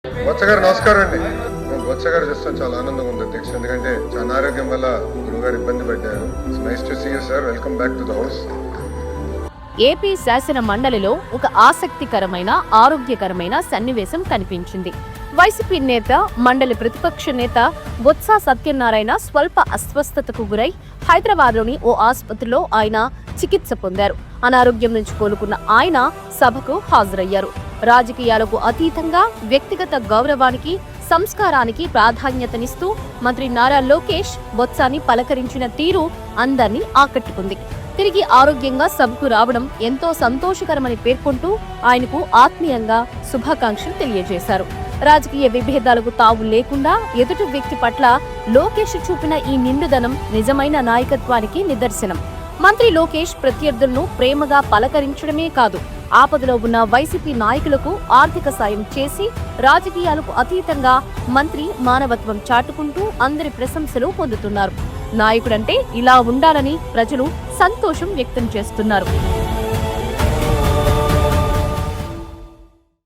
బొత్స గారు నమస్కారం అండి. బొత్స గారు చూస్తాం చాలా ఆనందంగా ఉంది అధ్యక్ష, ఎందుకంటే చాలా అనారోగ్యం వల్ల గురుగారు ఇబ్బంది పడ్డారు. It's nice to see you sir. Welcome back to the house. AP శాసన మండలిలో ఒక ఆసక్తికరమైన ఆరోగ్యకరమైన సన్నివేశం కనిపించింది. వైసీపీ నేత మండలి ప్రతిపక్ష నేత బొత్స సత్యనారాయణ స్వల్ప అస్వస్థతకు గురై హైదరాబాద్లోని ఓ ఆసుపత్రిలో ఆయన చికిత్స పొందారు. అనారోగ్యం నుంచి కోలుకున్న ఆయన సభకు హాజరయ్యారు. రాజకీయాలకు అతీతంగా వ్యక్తిగత గౌరవానికి సంస్కారానికి ప్రాధాన్యతనిస్తూ మంత్రి నారా లోకేష్ బొత్సాని పలకరించిన తీరు అందర్నీ ఆకట్టుకుంది. తిరిగి ఆరోగ్యంగా సభకు రావడం ఎంతో సంతోషకరమని పేర్కొంటూ ఆయనకు ఆత్మీయంగా శుభాకాంక్షలు తెలియజేశారు. రాజకీయ విభేదాలకు తావు లేకుండా ఎదుటి వ్యక్తి పట్ల లోకేష్ చూపిన ఈ నిండుదనం నిజమైన నాయకత్వానికి నిదర్శనం. మంత్రి లోకేష్ ప్రత్యర్థులను ప్రేమగా పలకరించడమే కాదు, ఆపదలో ఉన్న వైసీపీ నాయకులకు ఆర్థిక సాయం చేసి రాజకీయాలకు అతీతంగా మంత్రి మానవత్వం చాటుకుంటూ అందరి ప్రశంసలు పొందుతున్నారు. నాయకుడంటే ఇలా ఉండాలని ప్రజలు సంతోషం వ్యక్తం చేస్తున్నారు.